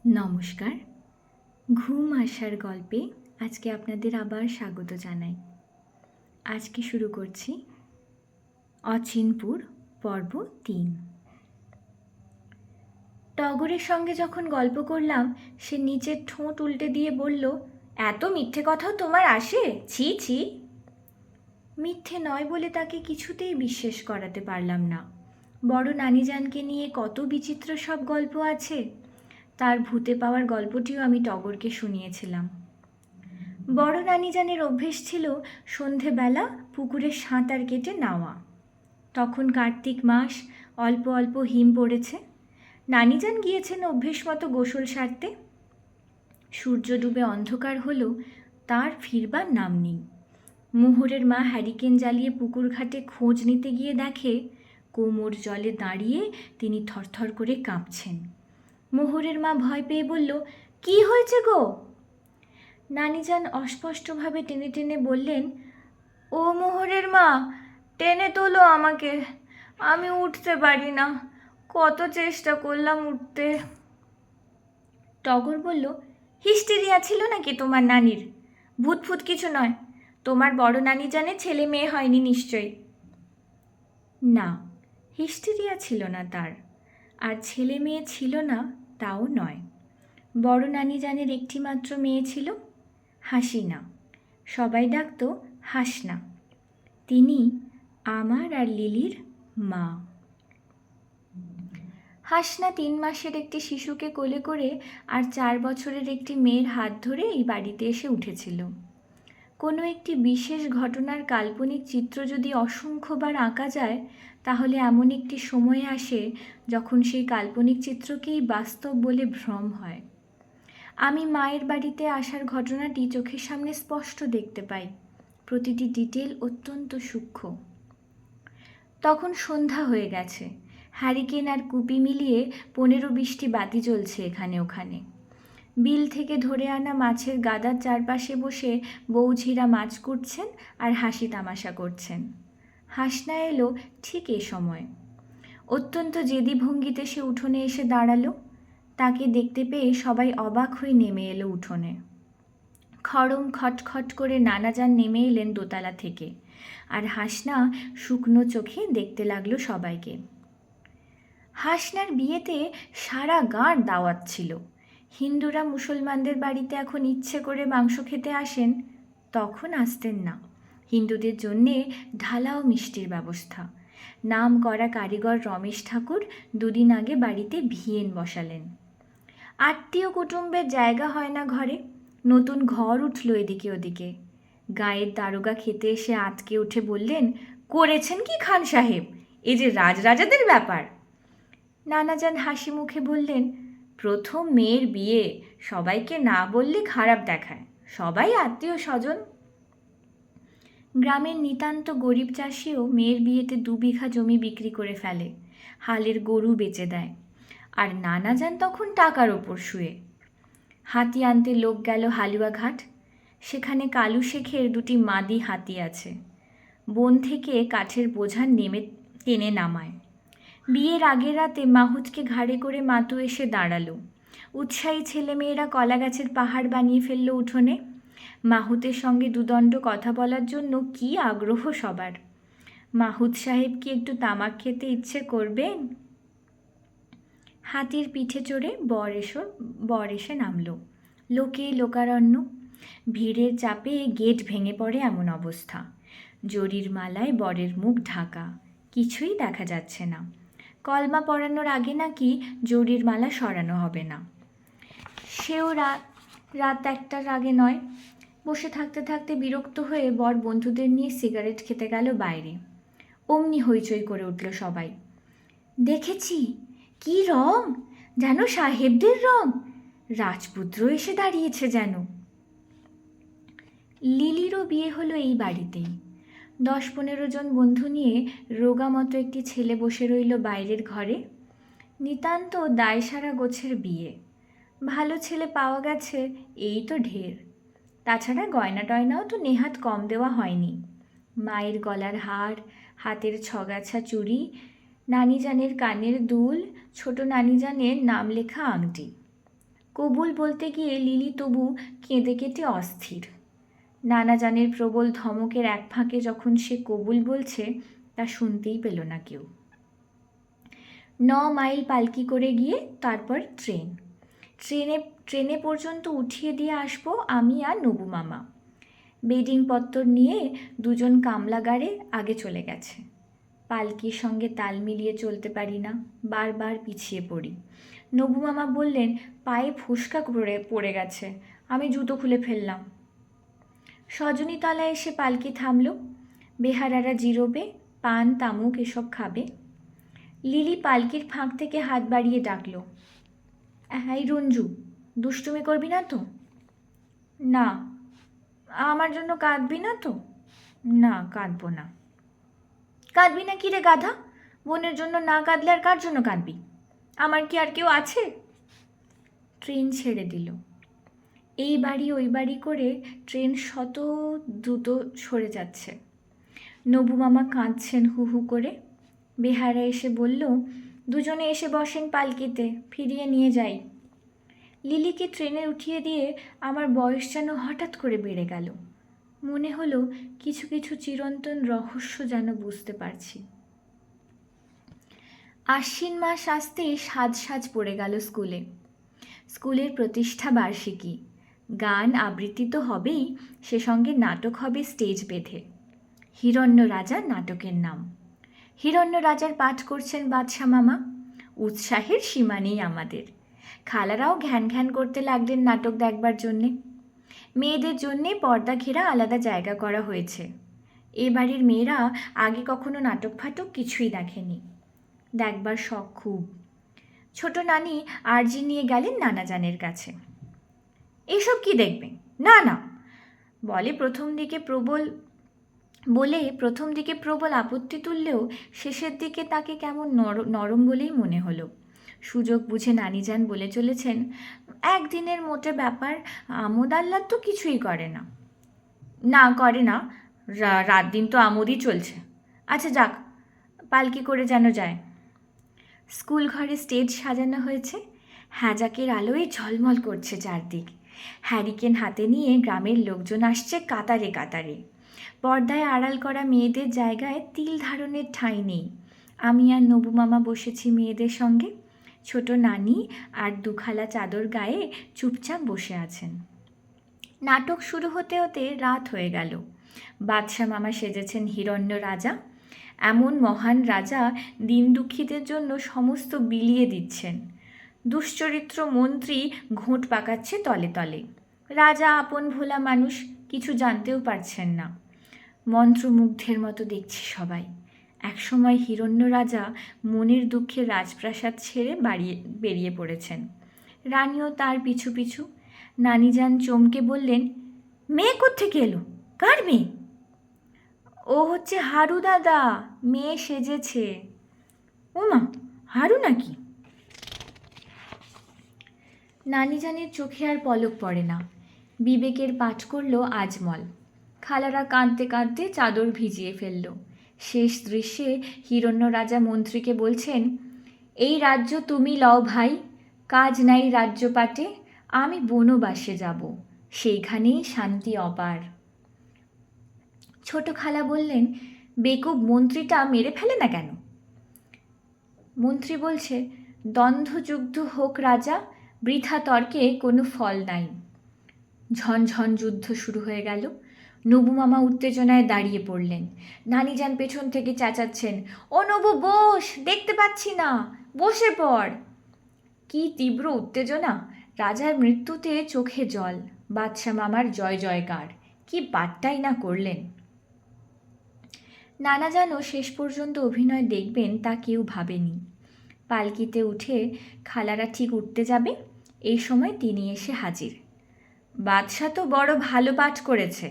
নমস্কার। ঘুম আসার গল্পে আজকে আপনাদের আবার স্বাগত জানাই। আজকে শুরু করছি অচিনপুর পর্ব ৩। টগরের সঙ্গে যখন গল্প করলাম, সে নিচের ঠোঁট উল্টে দিয়ে বলল, এত মিথ্যে কথাও তোমার আসে? ছি ছি। মিথ্যে নয় বলে তাকে কিছুতেই বিশ্বাস করাতে পারলাম না। বড় নানিজানকে নিয়ে কত বিচিত্র সব গল্প আছে। তার ভূতে পাওয়ার গল্পটিও আমি টগরকে শুনিয়েছিলাম। বড় নানিজানের অভ্যেস ছিল সন্ধেবেলা পুকুরে সাঁতার কেটে নাওয়া। তখন কার্তিক মাস, অল্প অল্প হিম পড়েছে। নানিজান গিয়েছেন অভ্যেস মতো গোসল সারতে। সূর্য ডুবে অন্ধকার হলো, তার ফিরবার নাম নেই। মোহরের মা হ্যারিকেন জ্বালিয়ে পুকুর ঘাটে খোঁজ নিতে গিয়ে দেখে কোমর জলে দাঁড়িয়ে তিনি থরথর করে কাঁপছেন। মোহরের মা ভয় পেয়ে বলল, কি হয়েছে গো? নানিজান অস্পষ্টভাবে টেনে টেনে বললেন, ও মোহরের মা, টেনে তোলো আমাকে, আমি উঠতে পারি না, কত চেষ্টা করলাম উঠতে। টগর বলল, হিস্টেরিয়া ছিল নাকি তোমার নানির? ভূত ফুত কিছু নয়, তোমার বড় নানি জানে ছেলে মেয়ে হয়নি নিশ্চয়ই। না, হিস্টেরিয়া ছিল না তার, আর ছেলে মেয়ে ছিল না তাও নয়। বড় নানি জানের একটি মাত্র মেয়ে ছিল, হাসিনা। সবাই ডাকত হাসনা। তিনি আমার আর লিলির মা। হাসনা ৩ মাসের একটি শিশুকে কোলে করে আর ৪ বছরের একটি মেয়ের হাত ধরে এই বাড়িতে এসে উঠেছিল। কোনো একটি বিশেষ ঘটনার কাল্পনিক চিত্র যদি অসংখ্যবার আঁকা যায়, তাহলে এমন একটি সময় আসে যখন সেই কাল্পনিক চিত্রকেই বাস্তব বলে ভ্রম হয়। আমি মায়ের বাড়িতে আসার ঘটনাটি চোখের সামনে স্পষ্ট দেখতে পাই, প্রতিটি ডিটেল অত্যন্ত সূক্ষ্ম। তখন সন্ধ্যা হয়ে গেছে। হ্যারিকেন আর কুপি মিলিয়ে ১৫-২০টি বাতি জ্বলছে এখানে ওখানে। বিল থেকে ধরে আনা মাছের গাদার চারপাশে বসে বৌঝিরা মাছ কুটছেন আর হাসি তামাশা করছেন। হাসনা এলো ঠিক এ সময়। অত্যন্ত জেদি ভঙ্গিতে সে উঠোনে এসে দাঁড়ালো। তাকে দেখতে পেয়ে সবাই অবাক হয়ে নেমে এলো উঠোনে। খড়ম খটখট করে নানাজান নেমে এলেন দোতলা থেকে, আর হাসনা শুকনো চোখে দেখতে লাগলো সবাইকে। হাসনার বিয়েতে সারা গাঁর দাওয়াত ছিল। হিন্দুরা মুসলমানদের বাড়িতে এখন ইচ্ছে করে মাংস খেতে আসেন, তখন আসতেন না। হিন্দুদের জন্যে ঢালাও মিষ্টির ব্যবস্থা। নাম করা কারিগর রমেশ ঠাকুর ২ দিন আগে বাড়িতে ভিয়েন বসালেন। আত্মীয় কুটুম্বের জায়গা হয় না ঘরে, নতুন ঘর উঠল এদিকে ওদিকে। গায়ের দারোগা খেতে এসে আঁতকে উঠে বললেন, করেছেন কি খান সাহেব, এ যে রাজরাজাদের ব্যাপার। নানাজান হাসি মুখে বললেন, প্রথম মেয়ের বিয়ে, সবাইকে না বললে খারাপ দেখায়, সবাই আত্মীয় স্বজন। গ্রামের নিতান্ত গরিব চাষিও মেয়ের বিয়েতে ২ বিঘা জমি বিক্রি করে ফেলে, হালের গরু বেচে দেয়। আর নানাজান তখন টাকার ওপর শুয়ে। হাতি আনতে লোক গেল হালুয়াঘাট। সেখানে কালু শেখের ২টি মাদি হাতি আছে। বন থেকে কাঠের বোঝা টেনে নামায়। বিয়ের আগের রাতে মাহুতকে ঘাড়ে করে মাতু এসে দাঁড়ালো। উৎসাহী ছেলেমেয়েরা কলা গাছের পাহাড় বানিয়ে ফেলল উঠোনে। মাহুতের সঙ্গে দুদণ্ড কথা বলার জন্য কি আগ্রহ সবার। মাহুত সাহেব কি একটু তামাক খেতে ইচ্ছে করবেন? হাতির পিঠে চড়ে বর এসে নামল। লোকে লোকারণ্য। ভিড়ের চাপে গেট ভেঙে পড়ে এমন অবস্থা। জরির মালায় বরের মুখ ঢাকা, কিছুই দেখা যাচ্ছে না। কলমা পড়ানোর আগে নাকি জরির মালা সরানো হবে না। সেও রাত ১টার আগে নয়। বসে থাকতে থাকতে বিরক্ত হয়ে বর বন্ধুদের নিয়ে সিগারেট খেতে গেল বাইরে। অমনি হইচই করে উঠল সবাই। দেখেছি, কি রং, যেন সাহেবদের রং, রাজপুত্র এসে দাঁড়িয়েছে যেন। লিলিরও বিয়ে হলো এই বাড়িতেই। ১০-১৫ জন বন্ধু নিয়ে রোগা মতো একটি ছেলে বসে রইল বাইরের ঘরে। নিতান্ত দায়সারা গোছের বিয়ে। ভালো ছেলে পাওয়া গেছে এই তো ঢের। তাছাড়া গয়না টয়নাও তো নেহাত কম দেওয়া হয়নি। মায়ের গলার হার, হাতের ৬ চুড়ি, নানিজানের কানের দুল, ছোট নানিজানের নাম লেখা আংটি। কবুল বলতে গিয়ে লিলি তবু কেঁদে কেটে অস্থির। নানাজানের প্রবল ধমকের এক ফাঁকে যখন সে কবুল বলছে তা শুনতেই পেল না কেউ। 9 মাইল পালকি করে গিয়ে তারপর ট্রেনে পর্যন্ত উঠিয়ে দিয়ে আসবো আমি আর নবু মামা। বেডিং পত্তর নিয়ে দুজন কামলা গাড়ে আগে চলে গেছে। পালকির সঙ্গে তাল মিলিয়ে চলতে পারি না, বারবার পিছিয়ে পড়ি। নবু মামা বললেন, পায়ে ফোসকা পড়ে গেছে, আমি জুতো খুলে ফেললাম। সজনীতলা এসে পালকি থামল। বেহারারা জিরোবে, পান তামুক এসব খাবে। লিলি পালকির ফাঁক থেকে হাত বাড়িয়ে ডাকল, এই রঞ্জু, দুষ্টুমি করবি না তো? না। আমার জন্য কাঁদবি না তো? না, কাঁদবো না। কাঁদবি না কি রে গাধা? বোনের জন্য না কাঁদলে আর কার জন্য কাঁদবি? আমার কি আর কেউ আছে? ট্রেন ছেড়ে দিল। এই বাড়ি ওই বাড়ি করে ট্রেন শত দ্রুত সরে যাচ্ছে। নবু মামা কাঁদছেন হু হু করে। বেহারা এসে বলল, দুজনে এসে বসেন পালকিতে, ফিরিয়ে নিয়ে যাই। লিলিকে ট্রেনে উঠিয়ে দিয়ে আমার বয়স যেন হঠাৎ করে বেড়ে গেল। মনে হলো কিছু কিছু চিরন্তন রহস্য যেন বুঝতে পারছি। আশ্বিন মাস আসতেই সাজ পড়ে গেল স্কুলে। স্কুলের প্রতিষ্ঠা বার্ষিকী। গান আবৃত্তি তো হবেই, সে সঙ্গে নাটক হবে স্টেজ বেঁধে। হিরণ্য রাজা নাটকের নাম। হিরণ্য রাজার পাঠ করছেন বাদশা মামা। উৎসাহের সীমা নেই আমাদের। খালারাও ঘ্যান ঘ্যান করতে লাগলেন নাটক দেখবার জন্যে। মেয়েদের জন্যে পর্দা ঘেরা আলাদা জায়গা করা হয়েছে। এ বাড়ির মেয়েরা আগে কখনো নাটক ফাটক কিছুই দেখেনি। দেখবার শখ খুব। ছোট নানি আরজি নিয়ে গেলেন নানাজানের কাছে। এসব কি দেখবে? না না বলে প্রথম দিকে প্রবল আপত্তি তুললেও শেষের দিকে তাকে কেমন নরম বলেই মনে হলো। সুযোগ বুঝে নানিজান বলে চলেছেন, একদিনের মোটে ব্যাপার, আমোদ আহ্লাদ তো কিছুই করে না। না করে না, রাত দিন তো আমোদই চলছে। আচ্ছা যাক, পালকি করে যেন যায়। স্কুল ঘরে স্টেজ সাজানো হয়েছে। হ্যাজাকের আলোয় ঝলমল করছে চারদিক। হ্যারিকেন হাতে নিয়ে গ্রামের লোকজন আসছে কাতারে কাতারে। পর্দায় আড়াল করা মেয়েদের জায়গায় তিল ধারণের ঠাঁই নেই। আমি আর নবু মামা বসেছি মেয়েদের সঙ্গে। ছোট নানি আর দুখালা চাদর গায়ে চুপচাপ বসে আছেন। নাটক শুরু হতে হতে রাত হয়ে গেল। বাদশা মামা সেজেছেন হিরণ্য রাজা। এমন মহান রাজা দিন দুঃখীদের জন্য সমস্ত বিলিয়ে দিচ্ছেন। দুশ্চরিত্র মন্ত্রী ঘোঁট পাকাচ্ছে তলে তলে। রাজা আপন ভোলা মানুষ, কিছু জানতেও পারছেন না। মন্ত্রমুগ্ধের মতো দেখছি সবাই। একসময় হিরণ্য রাজা মনের দুঃখে রাজপ্রাসাদ ছেড়ে বেরিয়ে পড়েছেন। রানীও তার পিছু পিছু। নানিজান চমকে বললেন, মেয়ে কোত্থেকে এলো? কার মেয়ে? ও হচ্ছে হারু দাদা, মেয়ে সেজেছে। ওমা, হারু নাকি? নানিজানের চোখে আর পলক পড়ে না। বিবেকের পাঠ করল আজমল। খালারা কাঁদতে কাঁদতে চাদর ভিজিয়ে ফেলল। শেষ দৃশ্যে হিরণ্য রাজা মন্ত্রীকে বলছেন, এই রাজ্য তুমি লও ভাই, কাজ নাই রাজ্যপাটে, আমি বনবাসে যাব, সেইখানেই শান্তি অপার। ছোট খালা বললেন, বেকুব মন্ত্রীটা মেরে ফেলে না কেন? মন্ত্রী বলছে, দ্বন্দ্বযুদ্ধ হোক রাজা, বৃথা তর্কে কোনো ফল নাই। ঝনঝন যুদ্ধ শুরু হয়ে গেল। নবু মামা উত্তেজনায় দাঁড়িয়ে পড়লেন। নানিজান পেছন থেকে চেঁচাচ্ছেন, ও নবু বস, দেখতে পাচ্ছি না, বসে পড়। কি তীব্র উত্তেজনা! রাজার মৃত্যুতে চোখে জল। বাদশা মামার জয় জয়কার। কি বাট্টাই না করলেন! নানাজানও শেষ পর্যন্ত অভিনয় দেখবেন তা কেউ ভাবেনি। পালকিতে উঠে খালারা ঠিক উঠতে যাবে, এই সময় তিনি এসে হাজির। বাদশা তো বড় ভালো পাঠ করেছে।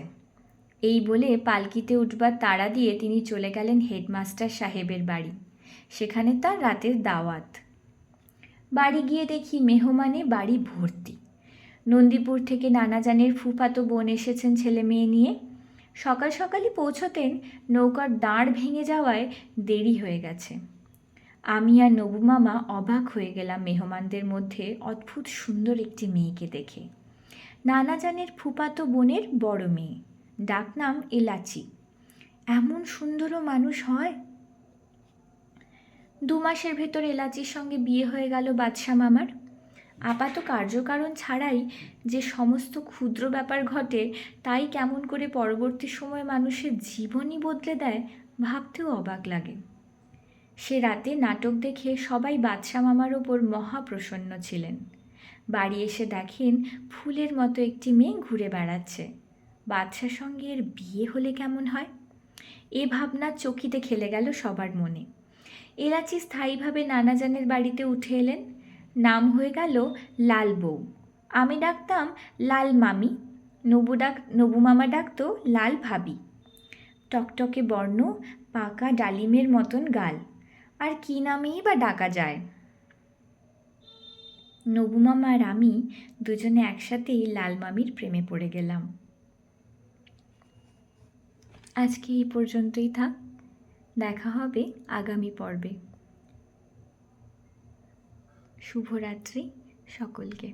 এই বলে পালকিতে উঠবার তাড়া দিয়ে তিনি চলে গেলেন হেডমাস্টার সাহেবের বাড়ি। সেখানে তার রাতের দাওয়াত। বাড়ি গিয়ে দেখি মেহমানে বাড়ি ভর্তি। নন্দীপুর থেকে নানাজানের ফুফাতো বোন এসেছেন ছেলে মেয়ে নিয়ে। সকাল সকালই পৌঁছতেন, নৌকার দাঁড় ভেঙে যাওয়ায় দেরি হয়ে গেছে। আমি আর নবু মামা অবাক হয়ে গেলাম মেহমানদের মধ্যে অদ্ভুত সুন্দর একটি মেয়েকে দেখে। নানাজানের ফুফাতো বোনের বড় মেয়ে, ডাকনাম এলাচি। এমন সুন্দরও মানুষ হয়! 2 মাসের ভেতর এলাচির সঙ্গে বিয়ে হয়ে গেল বাদশাহ মামার। আপাত কার্যকারণ ছাড়াই যে সমস্ত ক্ষুদ্র ব্যাপার ঘটে, তাই কেমন করে পরবর্তী সময়ে মানুষের জীবনই বদলে দেয়, ভাবতেও অবাক লাগে। সে রাতে নাটক দেখে সবাই বাদশাহ মামার ওপর মহাপ্রসন্ন ছিলেন। বাড়ি এসে দেখেন ফুলের মতো একটি মেয়ে ঘুরে বেড়াচ্ছে। বাদশার সঙ্গে এর বিয়ে হলে কেমন হয়? এ ভাবনা চকিতে খেলে গেল সবার মনে। এলাচি স্থায়ীভাবে নানাজানের বাড়িতে উঠে এলেন। নাম হয়ে গেল লাল বউ। আমি ডাকতাম লাল মামি, নবু মামা ডাকত লাল ভাবি। টকটকে বর্ণ, পাকা ডালিমের মতন গাল, আর কি নামেই বা ডাকা যায়। নবু মামা আর আমি দুজনে একসাথেই লাল মামির প্রেমে পড়ে গেলাম। আজকে এই পর্যন্তই থাক, দেখা হবে আগামী পর্বে। শুভরাত্রি সকলকে।